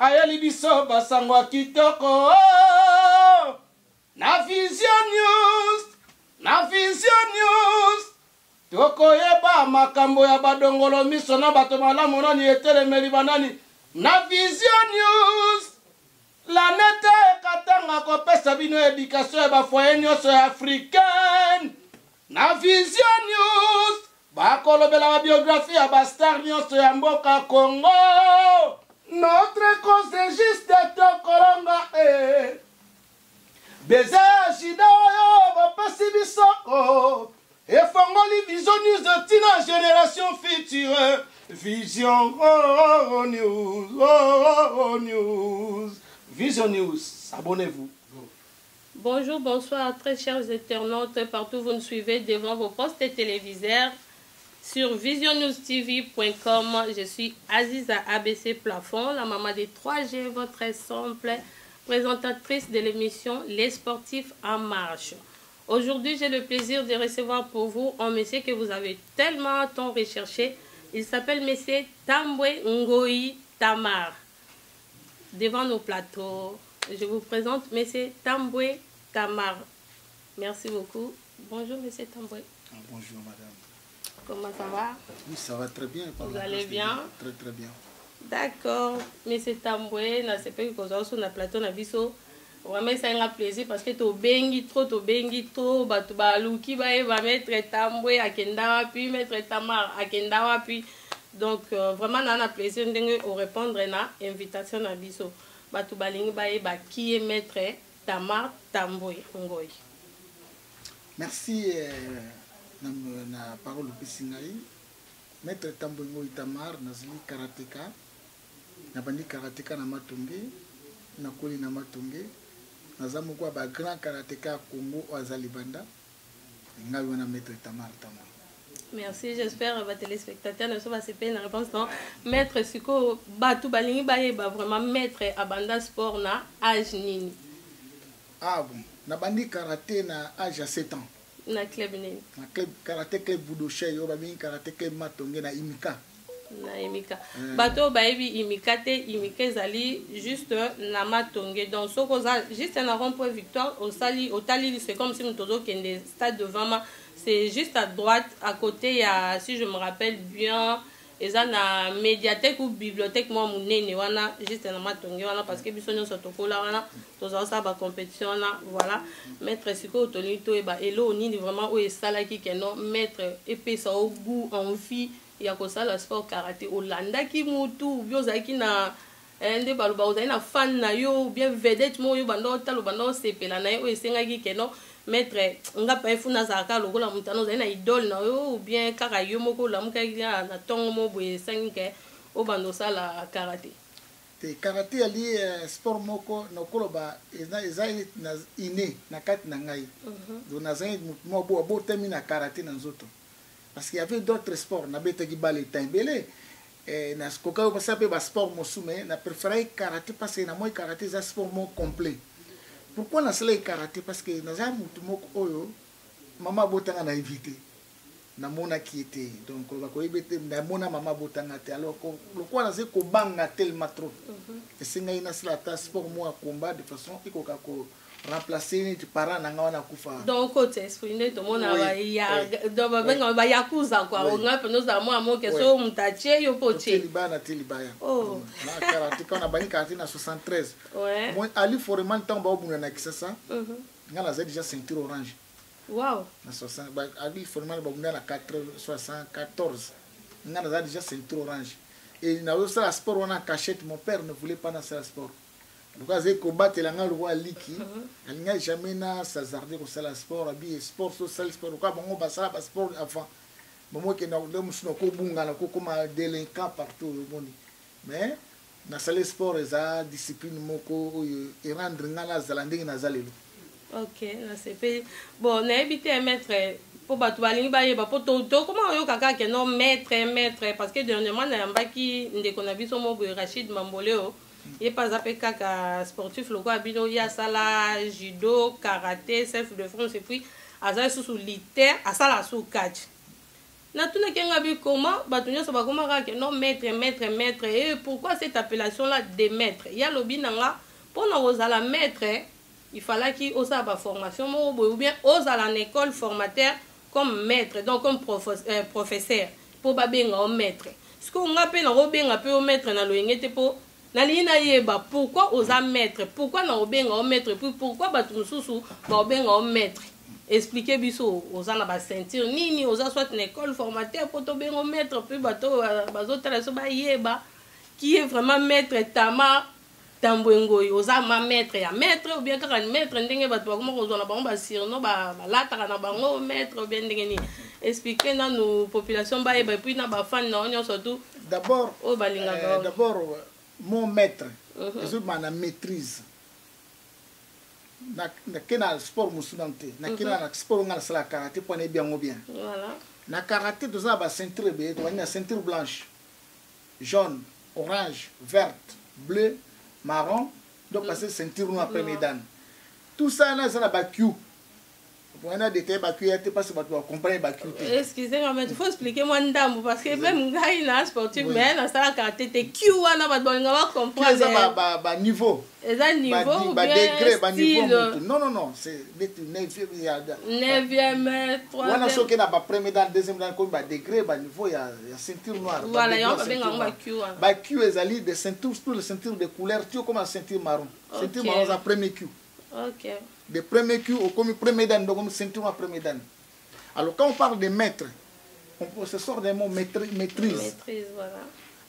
ayeli biso basango kitoko na Vision News, na Vision News. Tokoyeba makambo ya badongolo miso na bato malamu nani etelemeli banani na Vision News. La nete katanga kopesa bino éducation ba foyer nyonso ya africaine na Vision News. Bakolobela ba biographie ya ba star nyonso ya mboka Congo. Notre cause est juste tokolonga beze shida yo bapesi biso et fongoli Vision News de tina génération future. Vision News. Vision News, abonnez-vous. Bonjour, bonsoir, très chers internautes, partout où vous nous suivez devant vos postes téléviseurs sur visionnewstv.com. Je suis Aziza ABC Plafond, la maman des 3G, votre simple présentatrice de l'émission Les Sportifs en Marche. Aujourd'hui, j'ai le plaisir de recevoir pour vous un monsieur que vous avez tellement tant recherché. Il s'appelle monsieur Tambwe Ngoyi Tamar. Devant nos plateaux, je vous présente monsieur Tambwe Tamar. Merci beaucoup. Bonjour monsieur Tambwe. Bonjour madame. Comment ça va? Oui, ça va très bien. Vous allez bien? Très très bien. D'accord. Monsieur Tambwe, na c'est pas que vous avez sur le plateau na biso. Vraiment ça a un plaisir parce que to bengi trop batu baluki ba mettre Tambwe akenda puis mettre Tamar akenda puis. Donc vraiment on a plaisir de répondre à l'invitation na biso. Batu balingi ba qui est maître Tamar Tambwe Ngoyi. Merci na parole pesingai. Maître Tambwe Ngoyi Tamar nazali karateka. Na bandi karateka na Matonge, na koli na Matonge. Nazamu kwa ba grand karateka Congo azali banda. Ngai wana Maître Tamar Tambwe. Merci, j'espère que vos téléspectateurs ne sont pas si une réponse. Non, maître Siko, Batu Balingi Baye, vraiment maître Abanda Sport na âge nini. Ah bon, na bandi karaté na âge à 7 ans. Na club nini. Na club karaté club Budoche, yo babini karaté club Matonge na Imika. Na Imika. Bato baebi Imika te, Imika ezali juste na Matonge. Donc ce qu'on a juste un rond-point Victoire au Tali, c'est comme si nous tozo kende stade de Vama. C'est juste à droite, à côté, il y a, si je me rappelle bien, il y a une médiathèque ou bibliothèque, moi, mon nez, juste à Matonge, parce que nous sommes sur Tokola, nous avons ça, la compétition, voilà. Maître Siko, Tonito, et là, on est vraiment où est ça, là, qui est non, maître, épée, ça, au goût, envie, il y a comme ça, le sport karaté, Hollanda, qui moutou, biozaki, na, ende baluba, vous avez une fan, na yo, bien vedette, moi, yo, bando, talo, bando, sepe, la, na yo, et c'est un qui est non. Maître nga pa efuna zaka lokola mutano za na idole na yo ou bien kaka yo moko la muka na tongo mo boye sanke o bando sala karaté te karaté ali sport moko na koloba eza na iné na kati na ngai donc na zai mo bo terminer karaté na nzoto parce qu'il y avait d'autres sports na bete ki bale tambele na skoka o pasape ba sport mosume na préférer karaté parce que na moi karaté za sport mo complet. Pourquoi na sala karaté? Parce que na za mutu moko oyo mama botanga na invité na mona qui était donc ba ko ibete na mona mama botanga te alors pourquoi na ze ko banga tellement trop et singa ina sala ta sport mo a combat de façon ikoka ko remplacer ni parents na nga wana kufa donc côté exprimer to mona ba ya do ba benga ba yakuza kwa nga peno za mo amo ke so mutache yo poche telibaya oh na karaté kana bani karaté na 73 ouais moi ali fortement temps ba obuna na kisasa nga na déjà ceinture orange. Wow. Na 60 ba ali fortement ba obuna na 74 nga na déjà ceinture orange et na ça sport on a cachette mon père ne voulait pas na ça sport. Pourquoi j'ai combattu la ngalo wa liki elle n'a jamais na s'azarder au sala sport abi sport social sport quoi bon ba ça ba sport avant moi que na le musno ko bunga na ko comme délinquant partout au monde mais na sala sport eza discipline moko et rendre ngala zalandi na zalelo. OK, là c'est fait bon na habité maître pour batu balingi ba yeba po to comment yo kaka que non maître parce que dernièrement na mbaki ndeko na biso mo Rachid Mamboleo. Il n'y a pas appelé kaka sportif, il y a ça là, judo, karaté, self-défense, et puis, à ça sous liter, à ça là sous catch. Na tuna kenga bi comment batunyo so bakoma ka non maître et pourquoi cette appellation là de maître ya lobi nanga pour na ozala maître il fallait qu'il ose ba formation ou bien ose à l'école formateur comme maître donc comme professeur pour ba benga maître ce qu'on appelle na benga pe au maître na loyengete po na lina yeba pourquoi osa maître pourquoi na benga maître puis pourquoi batu mususu ba benga maître expliquer biso osa na ba ceinture nini osa soit une école formateur pour to benga maître puis bato bazotala so ba yeba qui est vraiment maître tama tambwengo osa ma maître ya maître ou bien kaka maître ndenge bato bakoma kozona bango ba sirno ba lataka na bango maître ou bien ndenge ni expliquer na nos populations ba yeba puis na ba fan na onyo surtout d'abord d'abord mon maître je m'en maîtrise na kena sport musulante na kena sport ngal sala karaté pour ne bien ou bien voilà na karaté deux ba ceinture be to na ceinture blanche jaune orange verte bleu marron donc passer ceinture noire premier dan tout ça là ça na ba Q on a détaillé ba Q était parce que tu comprendre ba Q. Excusez-moi mais il faut expliquer moi ndambo parce que même ngai na sportif mais na sala karaté te Q wana ba bonga ba comprendre ba niveau eza niveau ba degré ba niveau non c'est 9e 3e wana so que na ba premier dan deuxième dan ko ba degré ba niveau ya ceinture noire voilà ya ba benga ba Q ba Q ezali de ceinture tout le ceinture de couleur tu comme ceinture marron ceinture marron za premier Q. OK. De premier Q au comme premier dan, donc comme ceinture à premier dan. Alors quand on parle de maître, on se sort des mots maîtrise. Maîtrise, voilà.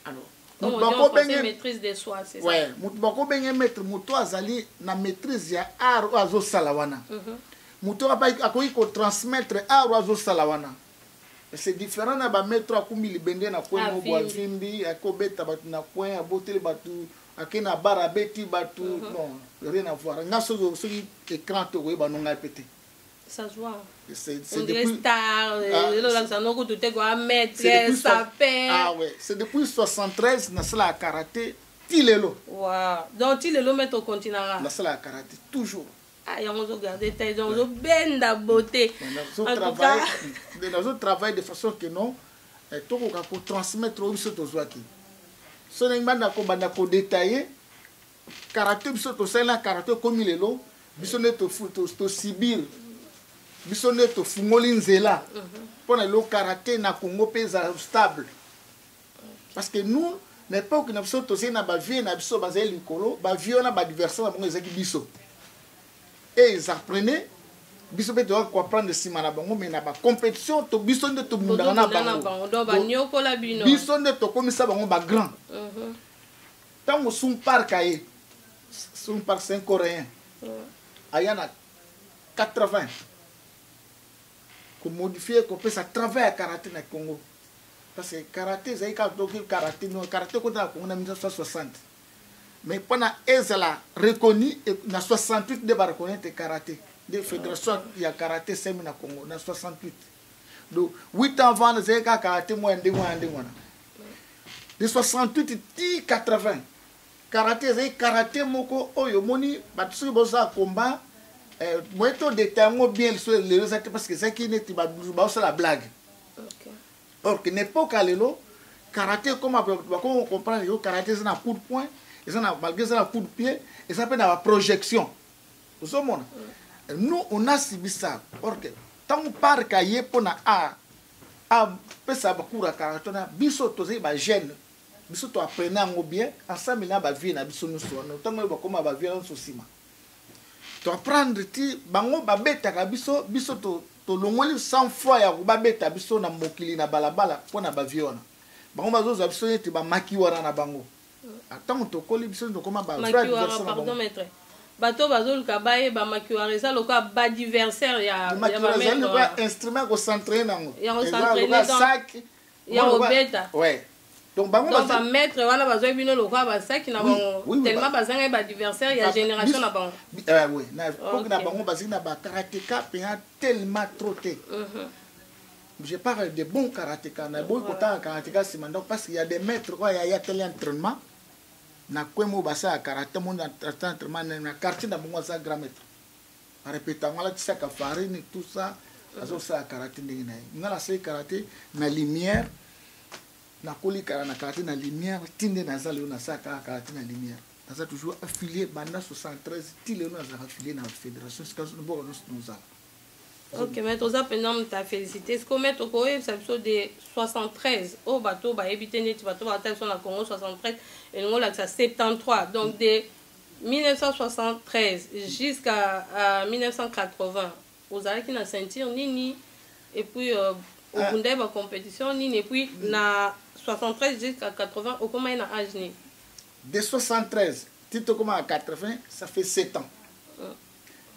Alors, comme on dit maîtrise de soi, c'est ça. Ouais, mutu benga maître, mutu azali na maîtrise ya art azo salawana. Mutu akoki ko transmettre art azo salawana. C'est différent na ba maître akumi libende na coin mo bwa vimbi, akobeta batu na coin, aboteli batu akena bara beti batu non rien à voir nga so écran to we banonga pété ça se voit c'est depuis star le lansano ko tout quoi maître ça fait c'est depuis 73 na sala karaté tilelo wow donc tilelo met au continent na sala karaté toujours y a on regarder tes donc benda beauté dans un travail de façon que non to ko transmettre au so to zwaki so ningmanda ko banda ko détailler karaté biso to sala karaté comme lelo biso ne to sibir biso ne to fungoli nzela pona lo karaté na Congo pesa stable parce que nous l'époque na biso to sena ba vie na biso bazali likolo ba vie na ba diversion na bango ezaki biso et ils apprenaient biso pe to ko apprendre sima na bango mais na ba compétition to biso ne to mundana na bango do ba nyokola bino biso ne to komisa bango ba grand tango sum parc aye son par 5 coréens ayana 80 qu'on modifie qu'on peut ça travailler à karaté na Congo parce que karaté c'est karaté non karaté qu'on a en 1960 mais pendant ezala reconnu na 68 de reconnaître karaté des fédérations il y a karaté semi na Congo na 68 donc 8 ans avant c'est karaté moins de de 68 ti 80 karaté c'est karaté moko oyo moni batsu bosa combat moito de tango bien sur les résultats parce que c'est qui n'est pas la blague. Or que n'époque à l'élo karaté comme on comprend le karaté c'est un coup de poing et ça n'a malgré ça un coup de pied et ça peut avoir projection. Vous savez nous on a subi ça. Or que tant on part cahier pour na a pesa bakura karaté na biso toze ba jeune biso to apprendre ngo bien ensemble na ba vie na biso nous so no tant ba comme ba vie on sosima to apprendre ti bango ba beta ka biso to longoli 100 fois ya ba beta biso na mokili na balabala pona ba vie ona bango bazoza biso ti ba maki wana na bango attends to koli biso to koma ba vrai adversaire pardon maître bato bazoluka baye ba makiwara eza loka ba adversaire ya ba instrument ko s'entraîner nango ya ko s'entraîner dans sac ya obeta ouais donc bango ba maître wana bazoi bino loka ba sac na bango tellement bazanga ba adversaire ya génération na bango oui na pour na bango bazina ba karatéka pena tellement trotté je parle de bons karatéka na boy kota karatéka c'est maintenant parce qu'il y a des maîtres quoi il y a tel entraînement na kwemo basa karaté mon entraînement na quartier na bango ça grand maître répétant la tisaka farine tout ça azosala karaté ndenge na ye nga nasali karaté na lumière nakoli na karaté na lumière ti nde naza lelo nasalaka karaté na lumière naza toujours affilié banda 73 ti lelo nazalaka affilié na fédération sika mboka nyonso nozala. Ok, mais tu as pendant ta félicité. Est-ce que tu as fait ça de 73 au bateau, bah éviter net bateau, bah sur la Congo 73 et nous là ça 73. Donc de 1973 jusqu'à 1980, vous avez qui na ceinture nini et puis au Bundé ba compétition nini et puis na 73 jusqu'à 80 au comment na âge ni. De 73 tito comme à 80, ça fait 7 ans.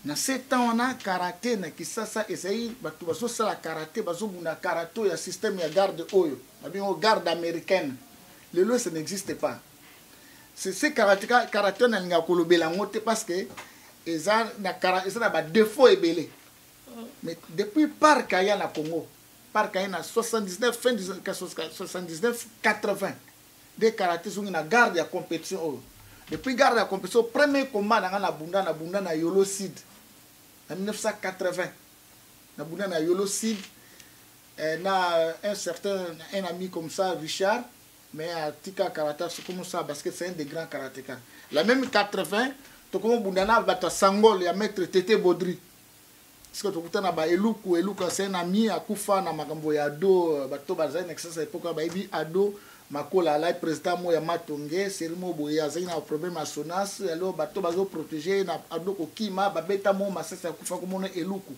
Na 7 ans on a karaté na kisasa ezai batu bazosala karaté bazobuna karaté ya système ya garde oyo babingo garde américaine lelo ça n'existe pas. C'est karaté na linga kolobela ngote parce que eza na ba défaut ebele. Mais depuis parc aya na Congo, parc aya na 79 fin 79 80 des karaté sont na garde ya compétition oyo. Depuis garde ya compétition premier combat na bunda na Yolo Sid en 1980 na bunda na Yolo Sid na un ami comme ça Richard mais à tika karaté c'est comme ça parce que c'est un des grands karatékas. La même 80 to comme bunda na bata Sangol ya maître Tété Baudry parce que to kutana ba eluku c'est un ami akufa na makambo ya do bato bazai nexus époque ba ibi ado makola la président mo ya matonge serimo boya zai na problème à sonas alors bato bazo protéger na ado ko kima ba beta mo masasa kufa ko mona eluku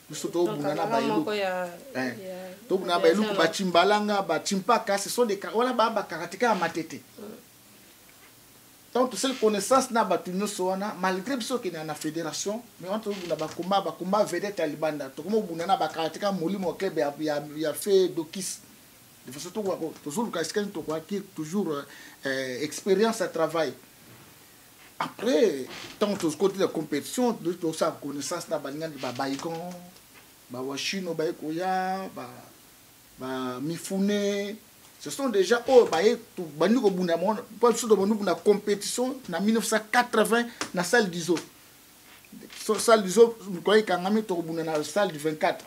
bisoto bunana ba eluku to bunana ba eluku ba chimbalanga ba chimpaka ce sont des wala ba karatéka matete. Donc cette connaissance na batu nyoso wana malgré biso ki na fédération mais on trouve na ba combat vedette alibanda to ko bunana ba karatéka molimo club ya fait dokis de façon toujours expérience à travail. Après, tant que côté de la compétition, de sa connaissance, na balinga ba baikon, ba washino ba ekoya, ba mifune. Ce sont déjà tout banu ko buna mon pas sur de la compétition na 1980 na salle d'Iso. Salle d'Iso, nous croyons qu'angami to buna na salle du 24.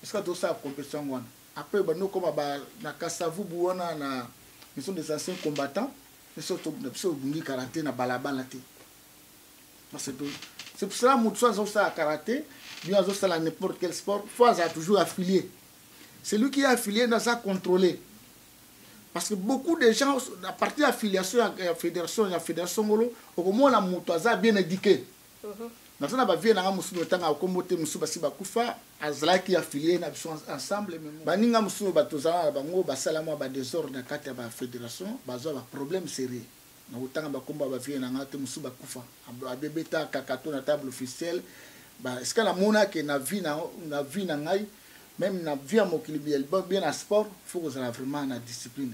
Est-ce que tout ça compétition wana? Après, nous comme na Kasavu buona na ils sont des anciens combattants, ils sont au bungi karaté na balabala te. C'est pour cela que nous avons ça à karaté, nous avons ça à n'importe quel sport, faut avoir toujours affilié. C'est lui qui est affilié dans ça contrôlé. Parce que beaucoup de gens, à partir de l'affiliation à la fédération Ngolo, au moins la motoisa bien éduqué. Maintenant, ba vie na musu tanga kombote musu basi bakufa azalaki affilié na biso ensemble baninga musu batoza bango basalama ba désordre na kati ya ba fédération bazo ba problème sérieux na utanga bakomba ba vie na ngate musu bakufa abebeta kakato na table officielle ba est-ce que la mona que na vie na ngai même na vie à mokili bien na sport faut que ça vraiment na discipline.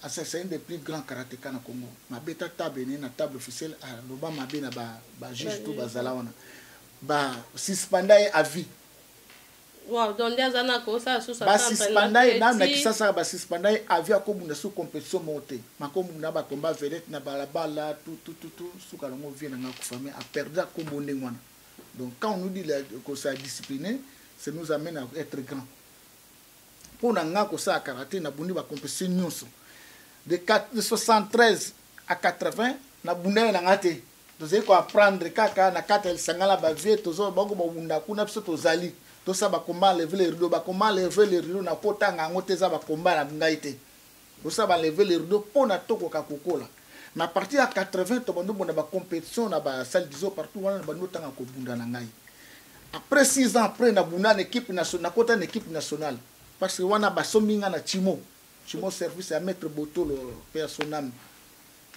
C'est un des plus grands karatékas na Congo. Ma beta table na table officielle à l'Obama bena ba juge tout bazala wana. Ba suspendai à vie. Wow, donc des années comme ça sous ça. Ba suspendai na kisasa ba suspendai à vie ko bunda sous compétition monté. Ma ko bunda ba combat vedette na balabala tout sous kalongo vie na ko famille a perdu ko bonde wana. Donc quand on nous dit que ça discipliné, ça nous amène à être grand. Pour nous ça karaté na bundi ba compétition nyonso de 73 à 80 na bunda na ngate tozali ko apprendre kaka na kata el sangala ba vie tozo bango ba bunda kuna biso tozali to sa ba combat lever les rideaux ba combat lever les rideaux na pota ngango teza ba combat na ngaite to sa ba lever les rideaux pona toko ka kokola na partir à 80 to bando bona ba compétition na ba salle d'Iso partout wana bando tanga ko bunda na ngai après 6 ans après na bunda na équipe nationale kota na équipe nationale. Parce que wana basominga na chimo service à mettre botolo personnel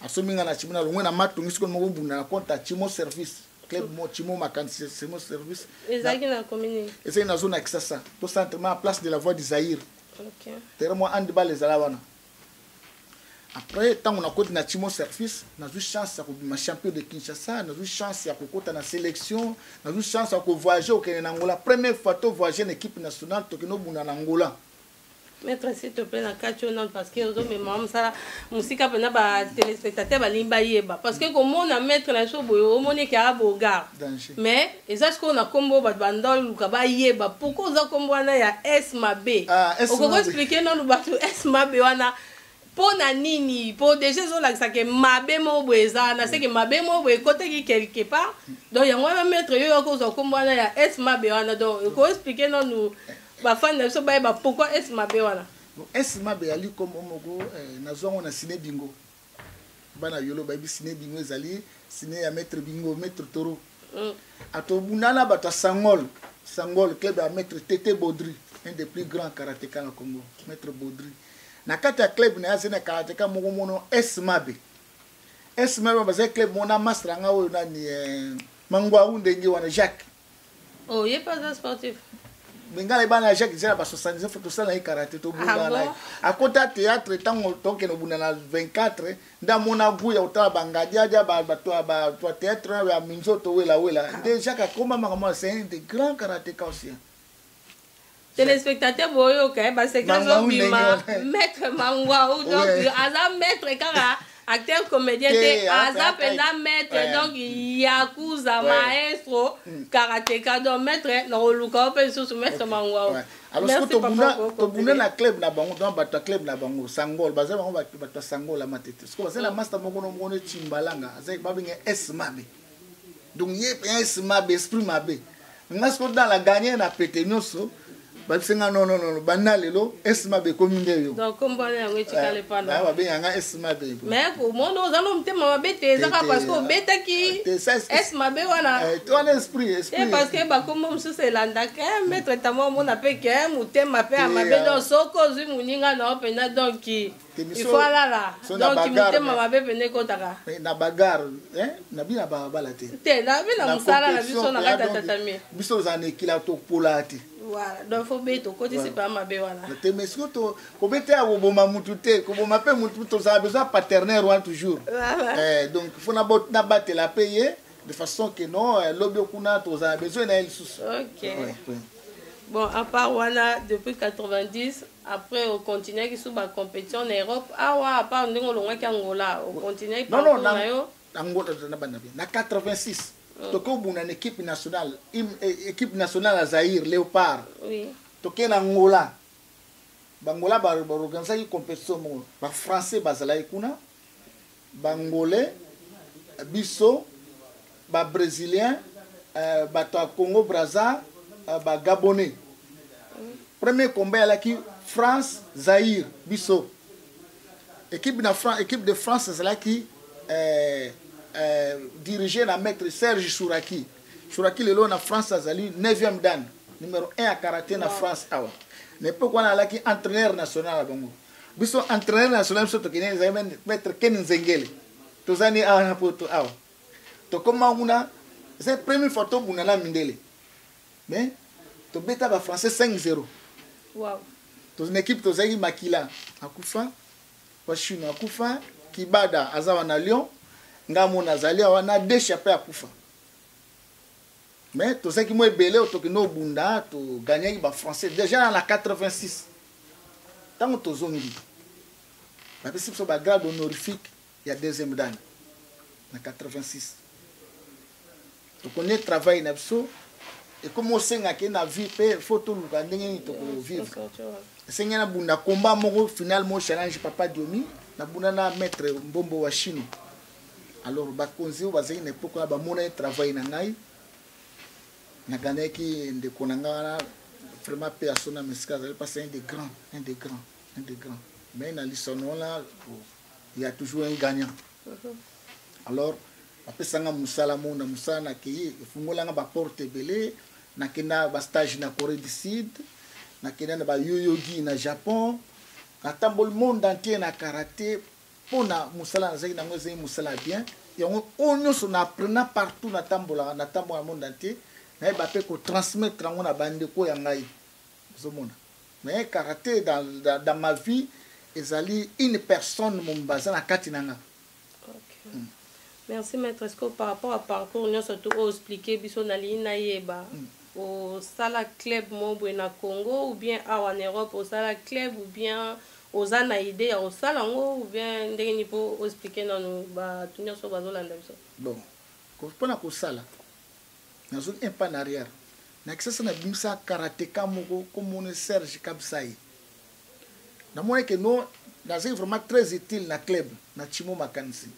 asominga na chimo na longwe na matungi siko mo buna na compte chimo service club mo chimo makansi chimo service ezaki na commune ezaki na zone Kisasa to centrement à place de la voie du Zaïre. OK terrain mo handball les ala wana. Après tant on a côté na chimo service na eu chance ya kubima champion de Kinshasa na eu chance ya kokota na sélection na eu chance ya ko voyager au Kenya Angola première fois to voyager en équipe nationale to kino buna na Angola Maître, s'il te plaît, na non parce que aux hommes maman ça musique pena ba téléspectateur ba limba yeba parce que comme on a maître na so boyo on est ka boga mais est-ce qu'on a combo ba bandol ka ba yeba pourquoi za combo na ya esma b on peut expliquer non ba to esma b wana pona nini po déjà zo la ça que mabe mo boeza na c'est que mabe mo boe côté qui quelque part donc ya moi maître yo ko zo combo na ya esma b wana donc on peut expliquer non nous ba fan na so ba pourquoi esma b wana esma be ali comme omogo na zongo na ciné bingo bana yolo ba bi ciné bingo ezali ciné ya maître bingo maître toro ato bunana bata sangol club ya maître Tété Baudry un des plus grands karatéka na Congo maître Baudry na kata club na zena karatéka moko mono esma be ba za club mona master nga o na ni mangwa undengi wana Jacques oh il est pas un sportif Bengala bana Jacques zera ba 70 faut ça na karaté to bungala a kota théâtre tango toke no bunana 24 nda mona guya utala bangadia ja ba to théâtre ya minzoto wela déjà ka koma mama c'est un des grands karatéka aussi téléspectateur boyo ka ba c'est que bima maître mangwa ou donc aza maître kara acteur comédien te aza pena maître donc yakuza maestro karatéka donc maître na luka pe sous maître mangwa alors to bunda na club na bango donc bato club na bango sangol baza bango bato sangol la matete parce que baza la master moko no mona chimbalanga aza ba binga esmabe donc ye esmabe esprit mabe ngasko dans la gagner na pété nyonso basenga non bana lelo esma be kominde yo donc kombo na ngwe chikale panda ba be yanga esma be mais ko mono zalo mtema mabete zaka parce que betaki esma be wana toi l'esprit parce que ba kombo msusu elanda ke maître tamo mona pe ke mutema pe amabe donc soko zu muninga na opena donc il faut là donc mutema mabe pene kotaka na bagarre na bina ba la te na bina musala na biso na kata tatami biso za nekila to polati. Voilà, donc faut beto côté c'est pas ma bé voilà. Te mesko to ko bete a boma mutu te ko boma pe mutu to ça a besoin partenaire ou toujours. Donc faut na bot na battre la payer de façon que non lobby kuna to ça a besoin na il sous. OK. Bon, à part wana depuis 90 après on continue qui sous ba compétition en Europe. Ah ouais, à part ndingo longwa ki Angola, on continue pas. Non Angola na bana na 86. Toko buna une équipe nationale à Zaïre Léopard. Oui. Toké na Angola. Bangola ba organiser une compétition mo. Ba français bazala ikuna. Bangolais biso ba brésilien ba to Congo Brazza ba gabonais. Premier combat là qui France Zaïre biso. Équipe de France c'est là qui dirigé la maître Serge Chouraki. Chouraki le na France azali 9e dan, numéro 1 à karaté na France awa. Mais pourquoi na laki entraîneur national bango. Biso entraîneur national so to kene zamen maître Ken Nzengele. To zani awa poto awa. To koma una c'est première photo bunana mindele. Mais to beta ba français 5-0. Wow. To une équipe to zaki Makila akufa, wa Chino akufa, Kibada azawa na Lyon. Ngamo nazali wana déchappé à kufa. Mais tout ça qui m'a belé au tokino bunda to gagner ba français déjà dans la 86. Tant to zongi. Ba possible so ba grade honorifique il y a deuxième dan na 86. To connaît travail na biso et comme on sait que na vie pe photo lu ga ndenge to vivre. Senga na bunda combat moko finalement challenge papa Diomi na bunda na maître Mbombo wa Chino. Alors bakonzi bazali na époque ba mona travail na ngai na gagné ki ndeko na ngana vraiment pe asona meska zali passer un des grands mais na lisono là il y a toujours un gagnant. Alors après sanga musala mona musana ki fungola nga ba porte belé na kina ba stage na Corée du Sud na kina na ba yoyogi na Japon na tambol monde entier na karaté. Pona musala zaki na ngozi musala bien et on se na apprenant partout na tambola monde entier na ba pe ko transmettre ngona bande ko ya ngai zomona mais karaté dans ma vie ezali une personne mon bazana na kati nanga. OK. Merci maître. Est-ce que par rapport à parcours nous surtout expliquer biso na lina yeba au sala club mobo na Congo ou bien en Europe au sala club ou bien aux ana idée au sala ngo ou bien ndenge ni po expliquer non ba tunyo so bazolanda biso. Bon, ko pona ko sala na zo un pas en arrière na kisa na bimsa karateka moko comme on Serge Kabsai na moi que non na c'est vraiment très utile na club na Chimo Makansi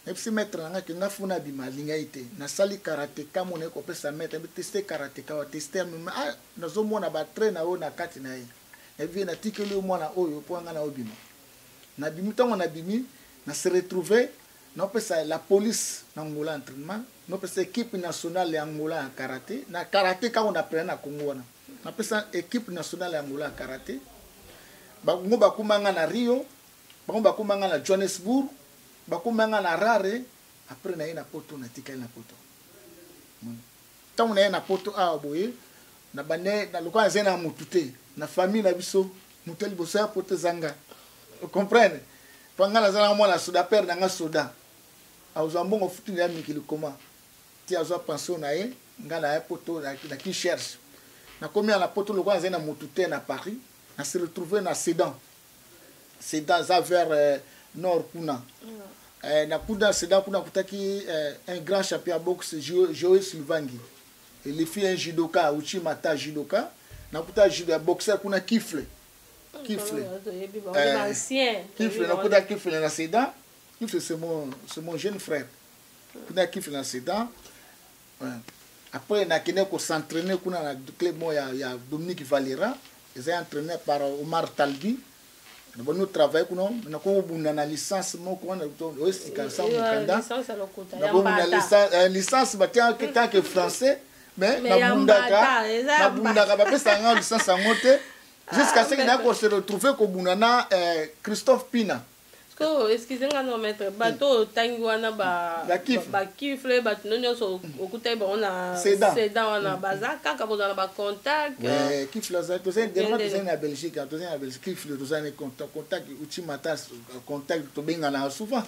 et puis mettre na que na funa bima linga ite na sali karateka mona ko pesa mettre tester karateka wa tester mais na zo mona ba train na o na kati na ye et puis na tikeli mona oyo po nga na obima na bimi tongo na bimi na se retrouver na pesa la police na Angola entraînement na pesa équipe nationale ya Angola en karaté na karaté ka on apprend na Congo na pesa équipe nationale ya Angola en karaté ba ngo ba kumanga na Rio ba ngo ba kumanga na Johannesburg ba kumanga na Harare après na ina poto na tikali na poto tango na poto a boye na bane na lokwa zena mutute na famille na biso muteli boso ya poto zanga vous comprenez pangala zana mwana soda père na nga soda auzwa mbongo futu ya mikili koma ti azwa pension na ye ngala ya poto na ki cherche na komia na poto lokwa zena mutute na Paris na se retrouver na Sedan za vers nord kuna na kuda Sedan kuna kutaki un grand champion boxe Joe Silvangi il est fait un judoka Uchimata judoka na kuta judo boxeur kuna Kifle Kifle na kuta Kifle na Sedan Kifle c'est mon jeune frère kuna Kifle na Sedan après na kene ko s'entraîner kuna na club mo ya Dominique Valera ils sont entraînés par Omar Talbi. Nous travaillons pour nous. Nous avons une licence. Nous avons une licence en tant que français. Mais nous avons une licence en moté. Jusqu'à ce que nous se retrouvions avec Christophe Pina. Excusez-moi, maître. Bateau Tanguana Kifle, bateau Nonyo Okutai, on a Sedan, on a Baza, quand on a contact. Kifle, tu sais, en Belgique, Kifle, tu sais, contact, Uchimatas, contact, tu bien souvent.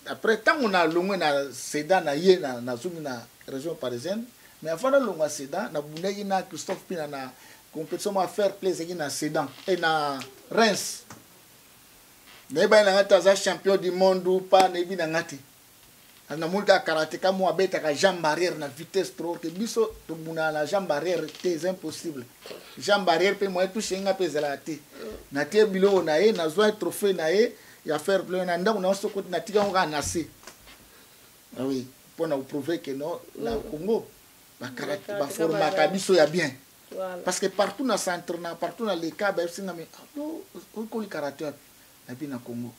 Après, tant on a l'ongé na Sedan, na Zoumi, na région parisienne, mais avant de l'ongé Sedan, na Bounei, na Christophe Pina, na compétition à faire plaisir na Sedan et na Reims. Neba na ngata champion du monde ou pas nebi na ngati na multa karateka mo abeta ka jambe barrière na vitesse trop que biso to buna na jambe barrière c'est impossible jambe barrière pe mo toucher nga pe zelati na tie bilo na ye na zo trophée na ye ya faire plein na ndako na so côté na tika nga na si ah oui pour na prouver que non la Congo ba karaté ba forma ka biso ya bien parce que partout na centre na partout na les cas ba singa mais oh ko karaté na bina Congo.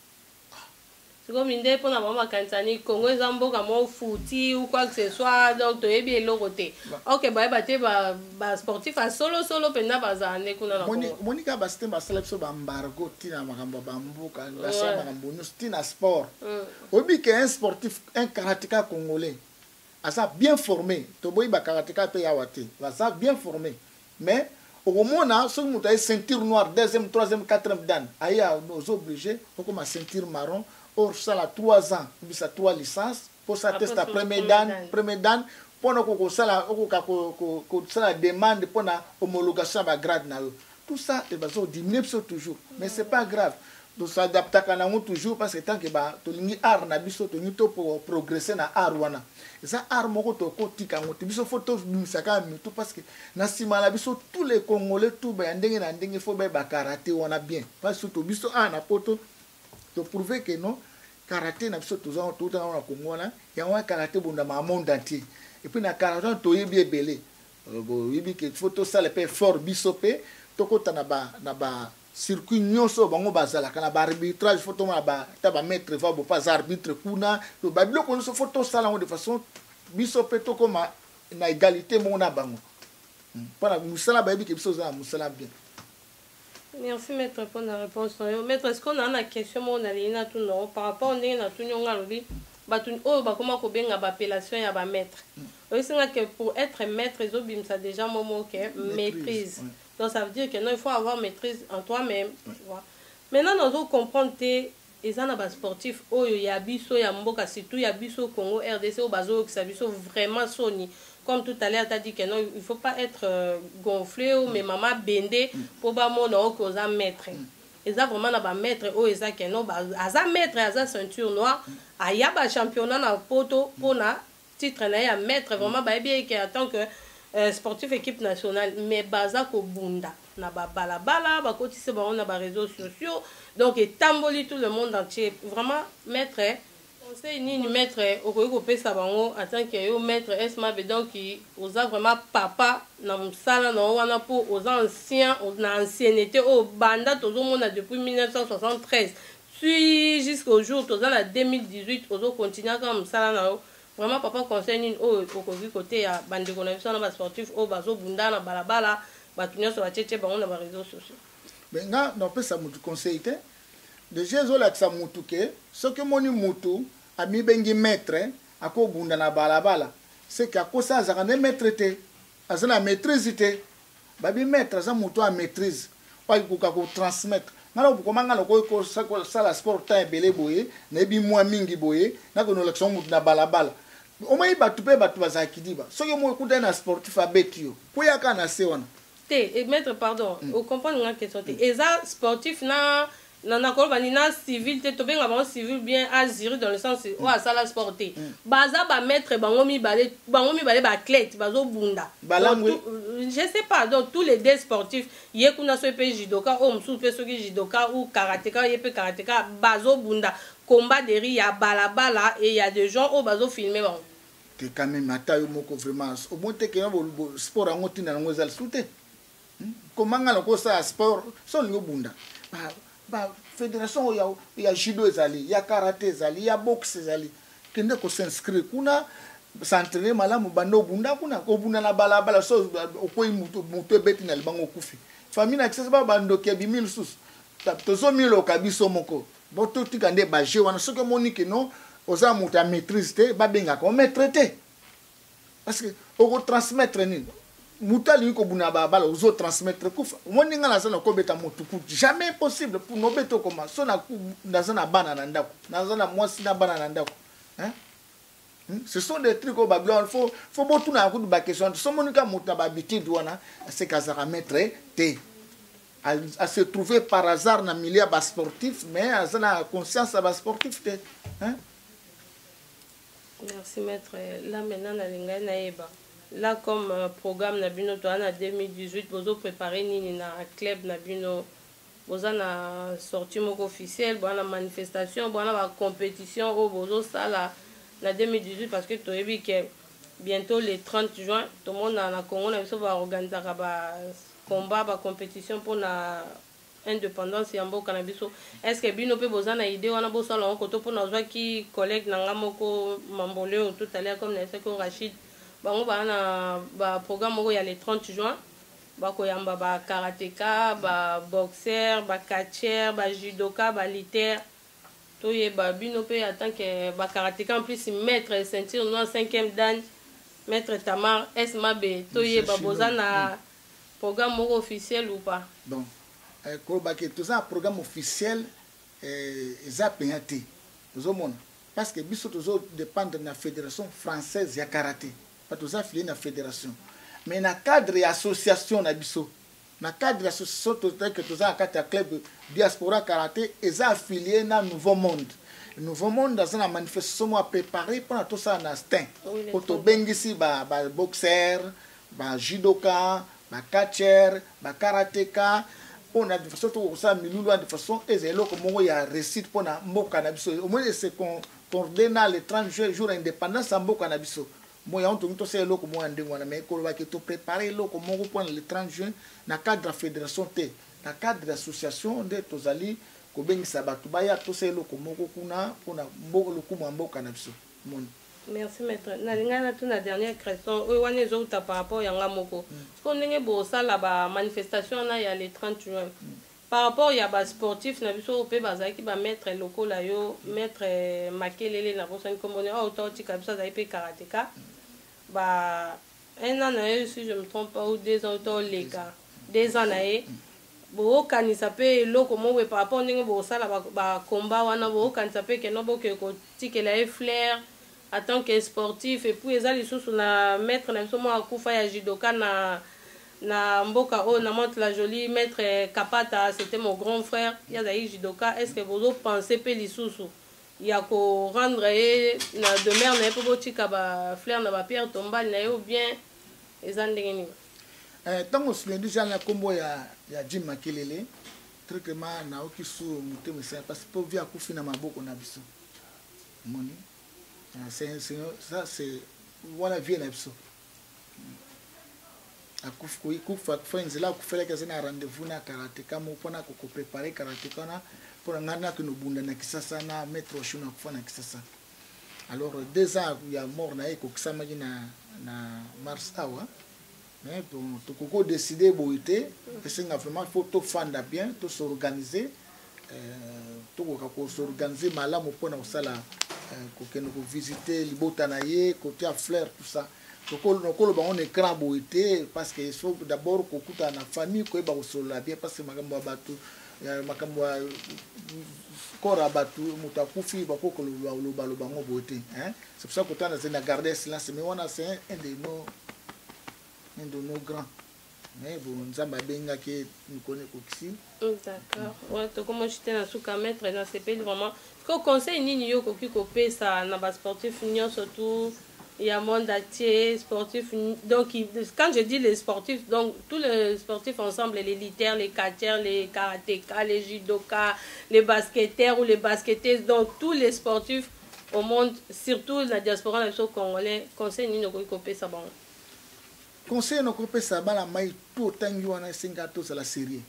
C'est comme une idée pour la maman Kansani, Congo, ils ont beaucoup de footy ou quoi que ce soit, donc tu es bien l'autre. Ok, bah, sportif à solo, pendant baza année qu'on a. Monica Bastin, bah, c'est l'absolu d'embargo, tina magamba bambou, bassin magambonus, tina sport. Obi qu'un sportif, un karatéka congolais, à ça bien formé, toboy ba karatéka pe yawate, à ça bien formé, mais au moment où on a ceinture noire, deuxième, troisième, quatrième dan, aïe, nous obligés, pour qu'on a ceinture marron, or ça a 3 ans, puis ça 3 licences, pour ça teste la première dan, pour qu'on ça la demande pour la homologation de grade na tout ça, et ben ça diminue toujours, mais c'est pas grave. Donc ça adapte à nous toujours parce que tant que bah to lingi art na biso to nito pour progresser na art wana. Et ça art moko to kotika ngoto biso photo misaka mitu parce que na sima la biso tous les Congolais tout ba ndenge na ndenge faut ba karaté wana bien. Parce que to biso na poto to prouver que non karaté na biso tout dans na Congo na ya wa karaté bonda ma monde entier. Et puis na karaté to yebi ebele. Bo yebi que photo ça le pe fort biso pe to kota na ba circuit nyonso bango bazala kana ba arbitrage photo ma ba ta ba maître va bo pas arbitre kuna to ba biloko nyonso photo sala de façon biso peto koma na égalité mona bango para musala ba bi ke biso za musala bien. Merci maître pour la réponse. Maître, est-ce qu'on a une question mon alina tout non par rapport on est na tout nyonga lobi ba tout ba comment ko benga ba appellation ya ba maître. Aussi que pour être maître ezobim ça déjà moment que maîtrise. Donc ça veut dire que non, il faut avoir maîtrise en toi-même. Tu vois. Maintenant, nous devons comprendre que eza na ba sportif oyo ya biso ya mboka surtout ya biso Congo RDC au bazo qui biso vraiment soni comme tout à l'heure t'as dit que non il faut pas être gonflé ou mais maman bende pour ba mona o ko za maître eza vraiment na ba maître o eza que non ba aza maître aza ceinture noire aya ba championnat na poto pona titre na ya maître vraiment ba bien que en tant que sportif équipe nationale mais baza ko bunda na ba balabala ba kotise ba on na ba réseaux sociaux donc et tamboli tout le monde entier vraiment maître conseil ni maître okoki pesa bango en tant que yo maître esma be donc oza vraiment papa na musala na wana po oza ancien na ancienneté au banda tozo mona depuis 1973 puis jusqu'au jour toza na 2018 ozo continuer comme musala na yo vraiment papa conseil ni okoki côté ya bande connexion na ba sportif o bazo bunda na balabala bato nyonso bacheche bango na ba réseaux sociaux mais nga napesa mutu conseil te déjà ezolakisa mutu ke soki moni mutu amibengi maître akobunda na balabala c'est que akosa azaka nde maître te aza na maîtrise te babi maître aza mutu a maîtrise oyo akoka kotransmettre ngala okomanga lokoki kosala sport temps ebele boye nayebi mwa mingi boye nakonolakisa mutu na balabala omoi bato mpe bato bazalaki diba soki omoi ekutani na sportif abeti yo kuyaka na se wana et maître pardon au comprendre nga question te eza sportif na koloba ni na civil te to benga bango civil bien aziri dans le sens o asala sport te baza ba maître bango mibale ba athlète bazo bunda je sais pas donc tous les deux sportifs ye kuna so pe judoka o msu pe soki judoka ou karatéka ye pe karatéka bazo bunda combat de riz ya balabala et il y a des gens au bazo filmer bango te quand même ata yo moko vraiment au moins te ke sport ango tina ngo zal soute komanga loko sa sport so lingo bunda ba fédération ya judo ezali ya karaté ezali ya boxe ezali kende ko s'inscrire kuna s'entraîner malamu bando bunda kuna ko bunda na balabala so okoyi mutu ebeti na libango kufi famille na access ba bando ke bi 1000 sus tozo 1000 okabiso moko boto tika nde ba je wana soki monique non oza mutu a maîtrise te ba benga ko maître te parce que oko transmettre ni mutali ko buna bala ozo transmettre kufa moni ngala sana ko beta mutuku jamais possible pour no beto koma so na zana bana na ndako na zana mwasi na bana na ndako hein ce sont des trucs au Babylone faut botu na ku ba question so moni ka muta ba habitude wana c'est kazara maître te à se trouver par hasard na milieu ba sportif mais azana conscience ba sportif te hein. Merci maître. Là maintenant na linga na eba. Là comme programme na bino to en 2018 bozo préparer nini na club na bino boza na sortie moko officielle bona manifestation bona ba compétition au bozo sala na 2018 parce que to ebi que bientôt le 30 juin tout le monde na Congo na biso va organiser ba combat ba compétition pour na indépendance ya mboka na biso est-ce que bino pe boza na idée wana bo sala ko to pour na zwa ki collègue na ngamoko mamboleo tout à l'heure comme na seko Rachid bango bana ba programme moko ya le 30 juin bakoyamba ba karatéka ba boxeur ba catcheur ba judoka ba lutteur to ye ba bino pe en tant que ba karatéka en plus maître ceinture noire 5e dan maître Tamar SMB to ye ba bozana programme moko officiel ou pas bon ko ba ke tout ça programme officiel eza payante ozomona parce que biso tozo dépendre na fédération française ya karaté tous affiliés na fédération mais na cadre et association na biso na cadre association que tous en quatre club diaspora karaté et affiliés na nouveau monde dans une manifestation à préparer pour tout ça en instinct auto bengisi ba boxeur ba judoka ba catcher ba karatéka on a de façon tout ça milulu de façon ezelo comme il y a récite pour na mboka na biso au moins c'est qu'on coordonne les 30 jours indépendance en mboka na biso moi on tout c'est loko moi ndingo na mais ko ba ke to préparer loko mongo pour le 30 juin na cadre fédération te na cadre d'association de tozali ko bengisa batu baya to c'est loko mongo kuna pona mbogo lokumu mboka na biso mon. Merci maître. Na linga na tuna dernière question o wane zo ta par rapport yanga moko ko ndenge bo sala ba manifestation na ya le 30 juin par rapport ya ba sportif na biso pe bazaki ba maître loko la yo maître makelele na bosan komone o to tika biso za pe karatéka bah un an si je me trompe pas ou 2 ans au les gars 2 ans bokanisa mpe eloko moko par rapport ndenge bosala bakomba wana bokanisa mpe keno boke kotikela ye flair en tant que sportif et puis eza lisusu na maître na biso moko akufa ya judoka na mboka oyo na montre la jolie maître Kapata, c'était mon grand frère ye azalaki judoka. Est ce que bozopense mpe lisusu ya korendre ye na demeure na ye mpo botika baflair na bapierre tombale na ye ou bien eza ndenge nini? Ntango oselendi ja na nkombo ya Jim Makelele traitement naoki su motema esala parce que mpo vi akufi na maboko na biso moni ça c'est wana vie na biso akufa nzela akufelaki aza na rendez-vous na karateka mo mpona koprepare karateka wana mpona ngai naki nobunda na Kisasa na maître Oshuna akufa na Kisasa. Alors 2 ans ya mort na ye ekokisamaki na mars awa. Mais bon, tout le monde décidé de c'est vraiment faut tout faire bien, tout s'organiser, tout s'organiser malam pour na sala pour visiter les botanaye, côté à fleurs tout ça. Donc on est grand boité parce que il faut d'abord qu'on écoute na famille ko ba osola bien parce que makambo batu makambo kora batu mutakufi ba ko lo bango boité hein. C'est pour ça qu'on t'a na garder silence mais on a c'est un de nos grands. Mais bon, nous avons bien que nous connaissons aussi. D'accord. Ouais, donc comment j'étais dans ce maître dans ces pays vraiment. Qu'au conseil ni yo koki kopé ça na bas sportif nion surtout il y a monde entier sportif donc quand je dis les sportifs donc tous les sportifs ensemble les militaires, les catcheurs, les karatékas, les judokas, les basketteurs ou les basketteuses donc tous les sportifs au monde surtout la diaspora nationale congolais conseil ni yo koki kopé ça bon. Conseil no kopé ça bala mai tout tangi wana singa tous à la série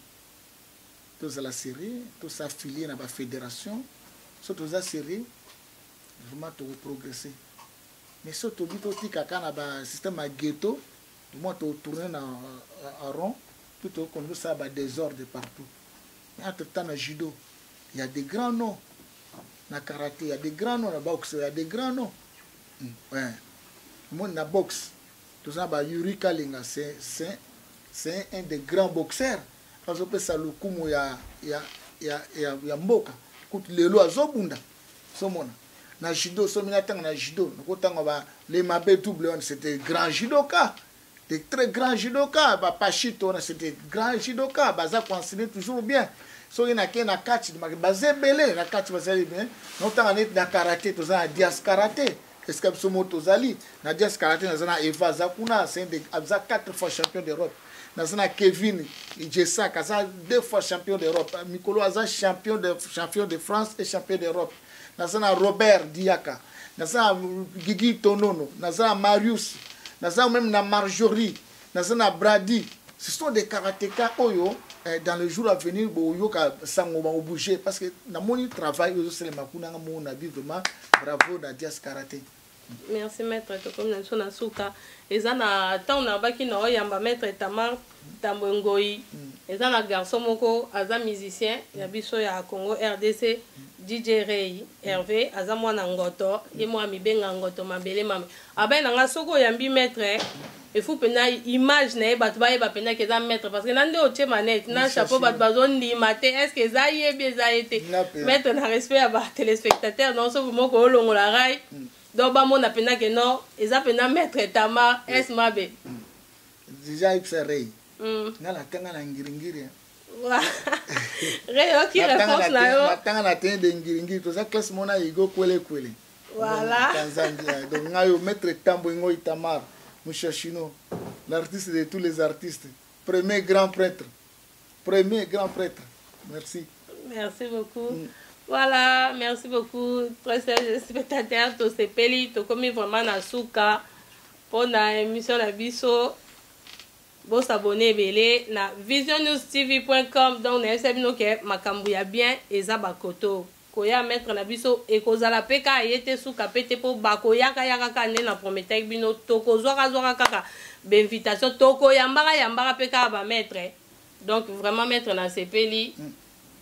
tous affiliés na ba fédération surtout za série vraiment to progresser mais surtout bito tika kana ba système à ghetto moi to tourner en rond plutôt comme ça ba désordre partout. Mais entre temps na judo il y a des grands noms na karaté il y a des grands noms na boxe il y a des grands noms ouais moi na boxe tout ça, Yuri Kalinga, c'est un des grands boxeurs. Parce que ça le coup, il y a Mboka. Écoute, les lois Zobunda. Na judo, na judo. Les Mabé double, c'était grand judoka. Des très grands judoka. Pachito, c'était grand judoka. Baza considère toujours bien. So il y a un catch, bazé belé, la catch bazé bien. Notamment na karaté, tout ça, dias karaté. Est-ce que ce mot Tozali, Nadia Skarate, Nazana Eva Zakuna, c'est 4 fois champion d'Europe. Nazana Kevin Ijessa, Kaza 2 fois champion d'Europe. Mikolo Aza champion de France et champion d'Europe. Nazana Robert Diaka, Nazana Gigi Tonono, Nazana Marius, Nazana même na Marjorie, Nazana Brady. Ce sont des karatékas Oyo. Dans les jours à venir, on va bouger parce que dans mon travail, c'est le Makuna, mon avis vraiment bravo Nadia Karaté. Merci maître, comme nous sommes souka. Et ça na tant na baki na oyamba maître Tamar Tambongoi. Et ça na garçon moko, aza musicien, ya biso ya Congo RDC, DJ Ray, Hervé, aza mwana ngoto, ye moi mi benga ngoto mabele mame. Aba na nga soko yambi maître. Il faut que image na ba tuba ba pena que za mettre parce que nande o che manette na chapeau ba bazon di maté est-ce que ça y est bien ça été mettre na respect à ba téléspectateurs non so mo ko longo la rai donc ba mo na pena que non et ça pena mettre Tama est mabe déjà ipserei na la tanga na ngiringiri wa re ok réponse na yo la tanga na tende ngiringiri to za classe mona igo kwele voilà Tanzania donc ngayo mettre Tambo ngo Itamar Mouchachino, l'artiste de tous les artistes, premier grand prêtre. Merci. Merci beaucoup. Voilà, merci beaucoup. Très chers spectateurs, tous ces pays, tout comme vraiment na souka pour la émission la biso. Bon s'abonner belé na visionnewstv.com donc na sabino ke makambu ya bien ezabakoto. Koya mettre na biso e kozala peka yete suka pete po bakoya kaya kaka na promettre bino toko zoka kaka invitation toko yambara peka ba mettre donc vraiment mettre na sepeli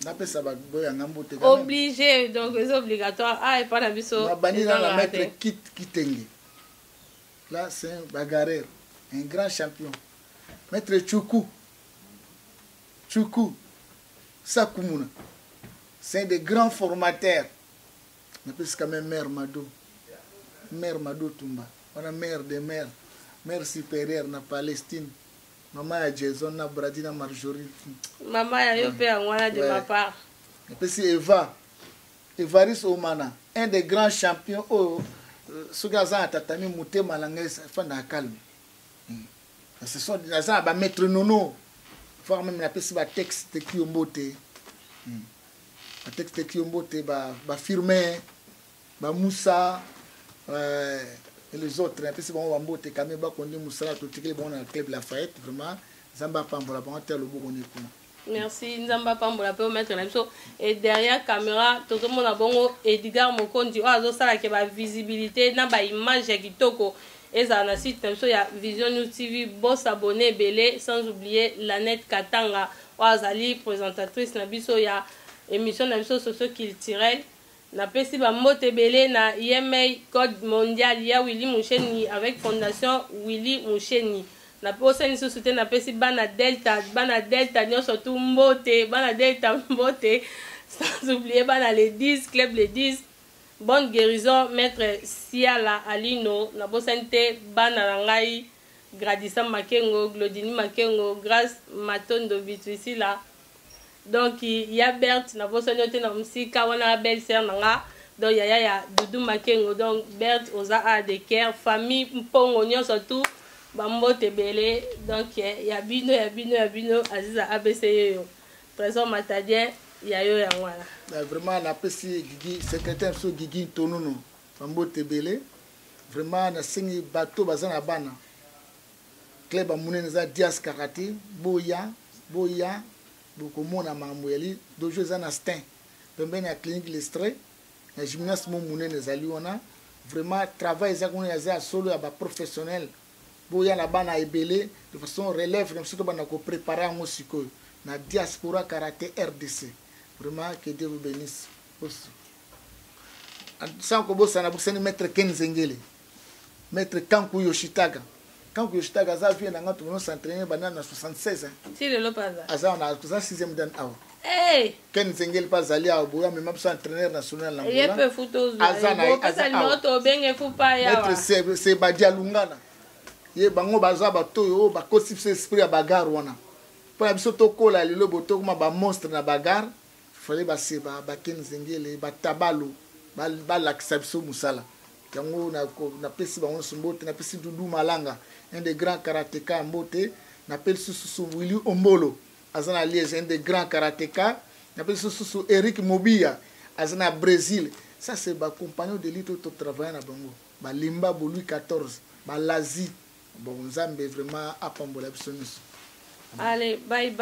na pesa ba boya ngambote obligé donc c'est obligatoire et pas na biso na banina na mettre Kitenge là c'est un bagarreur un grand champion mettre Chuku Ça, Koumouna. C'est un des grands formateurs. Mais c'est quand même Mère Mado. Mère Mado Toumba. On a mère des mères. Mère supérieure na Palestine. Maman ya Jason na Bradina Marjorie. Maman ya yo pe angwana de ma part. Et puis c'est Eva. Evaris Omana. Un des grands champions. Ce gars a tatami mouté malangé. Fan à calme. Ce sont des gens à mettre nono. Il faut même la texte qui ont beauté. Le texte qui ont beauté, firmer, Moussa, et les autres. C'est bon, beauté, quand même, on dit Moussa, tout le monde dans le club Lafayette, vraiment, Zamba Pambola, on a le bon. Merci, Nzamba Pambola, peut mettre la chose. Et derrière la caméra, tout le monde a bon, Edgar Mokondi, oh, ça, qui a visibilité, n'a pas image qui toko. Et ça, on a site, il y a Vision News TV, boss abonné, belé, sans oublier Lanette Katanga, Oazali, présentatrice, Nabiso, il y a émission Nabiso socio-culturelle. Na pesi ba mote belé, na IMA Code Mondial, il y a Willy Moucheni avec Fondation Willy Moucheni. Na posa ni société, na pesi Bana Delta, nyo surtout Mbote, Bana Delta Mbote, sans oublier Bana les 10, Club les 10. Bonne guérison, maître Siala Alino, na bosente bana rangai, Gradissa Makengo, Glodini Makengo, Grâce Matondo Bitwisi là. Donc il y a Berthe, na bosente na musika, wana belle-sœur nanga. Donc il y a Doudou Makengo, donc Berthe Oza a de Caire, famille Mpongo nyo surtout, Bambo Tebele. Donc il y a Bino, Aziza ABC yo. Trésor Matadien. Vraiment, on a passé secrétaire sur Guigui Tonono, Fambo Tebele. Vraiment, on a signé bateau bazana bana. Club à Mounenza Dias Karate, Boya, Bokomona Mamoueli, Dojo Zanastin. Pemben à clinique l'Estrée, la gymnase Mounenza Liona. Vraiment, travail à solo à professionnel. Boya la bana ebele, de façon relève, comme surtout on a préparé un musico. Na diaspora karaté RDC. Vraiment, que Dieu vous bénisse. Sans que vous soyez maître Ken Zengele, maître Kankou Yoshitaga. Kankou Yoshitaga, ça vient de s'entraîner en 76. Si le lot pas ça. On a 6e dan awa. Hey! Ken Zengele pas allé à Oboya, mais même son entraîneur national. Il peut foutre. Maître c'est Badia Lungana. Il y a bango bazaba toyo, bakosif esprit à bagarre wana. Pour la biso tokola lelo boto kuma ba monstre na bagarre. Fallait base ba Ken Zengele ba tabalo ba lakisa biso musala. Yango na pesi ba on Mbote, na pesi Doudou Malanga, un des grands karatéka Mbote, na pesi Susu Willy Ombolo, azana Liège, un des grands karatéka, na pesi Susu Eric Mobia, azana Brésil. Ça c'est ba compagnon de lutte to travailler na bango. Ba Limba bo Louis XIV, ba Lazi. Bon, Nzambe vraiment apambola biso nyonso. Allez, bye.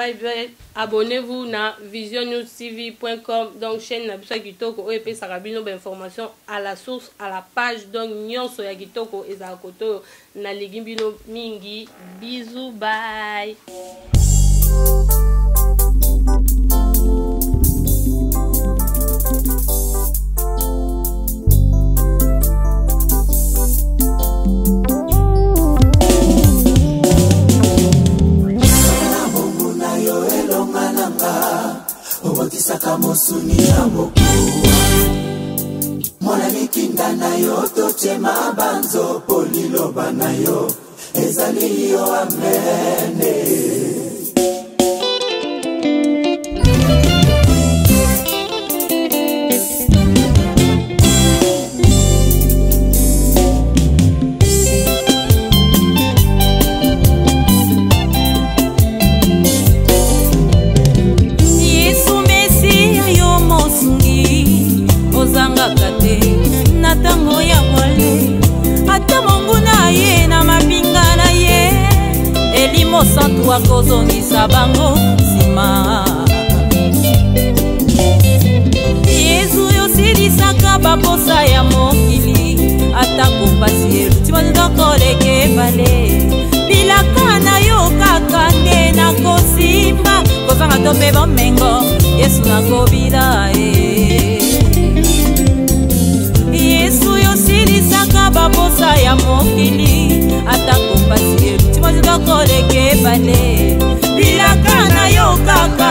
Abonnez-vous na visionnewstv.com. Donc, chaîne Nabiso Kitoko, OEP Sarabino, information à la source, à la page. Donc, Nyonso ya Kitoko, Ezakoto, na Ligimbino Mingi. Bisous, bye. Saka mosuni na boku Mona likinga na yo tochema banzo polilo banayo ezali yo amene Natango ya wale ata mongu na ye na mapinga na ye elimo santu wakozongisa bango nsima Yesu yosilisaka baposa ya mokili atako pasi eluti bandokoleke bale bilaka na yo kaka nde nakosimba kozanga to mpe bomengo Yesu nakobila Yesu yosilisaka baposa ya mokili atako pasi eluti bandokoleke bale bilaka na yo kaka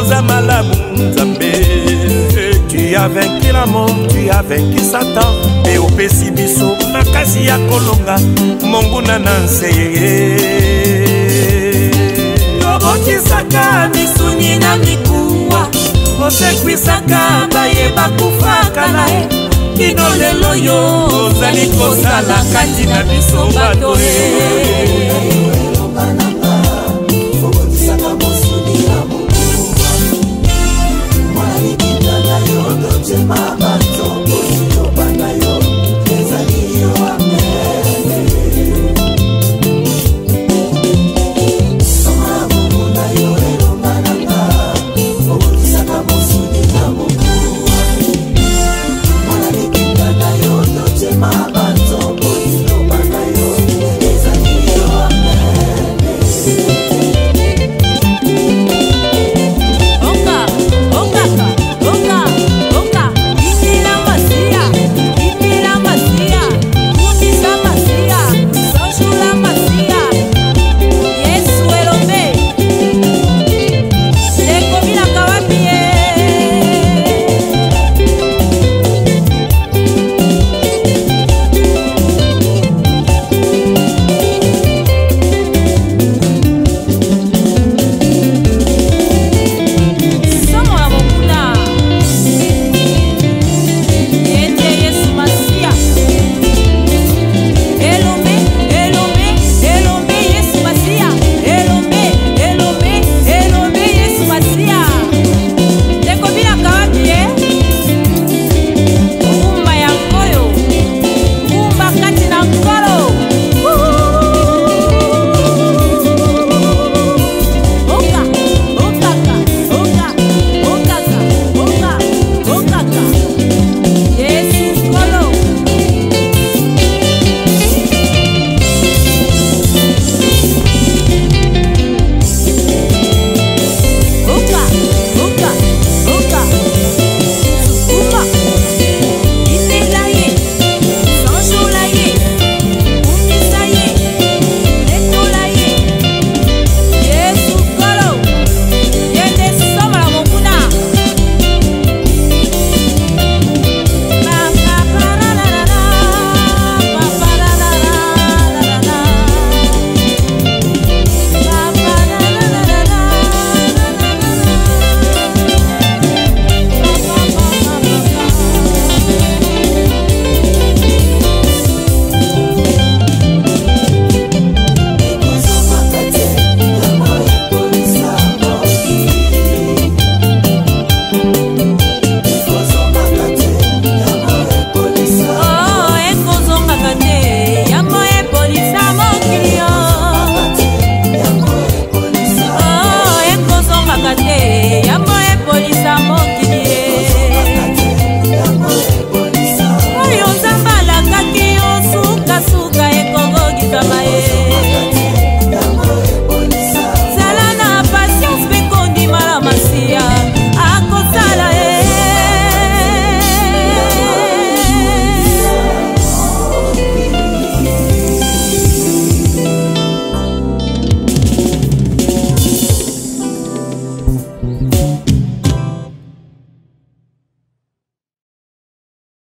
oza malamu nzambe. Tu as vaincu la mort, tu as vaincu Satan. Pe opesi biso makasi ya kolonga monguna na nseye. Tobokisaka misuni na mikuwa, osekwisaka bayeba kufaka na ye. Kino lelo yo ozali kosala kati na biso bato ye.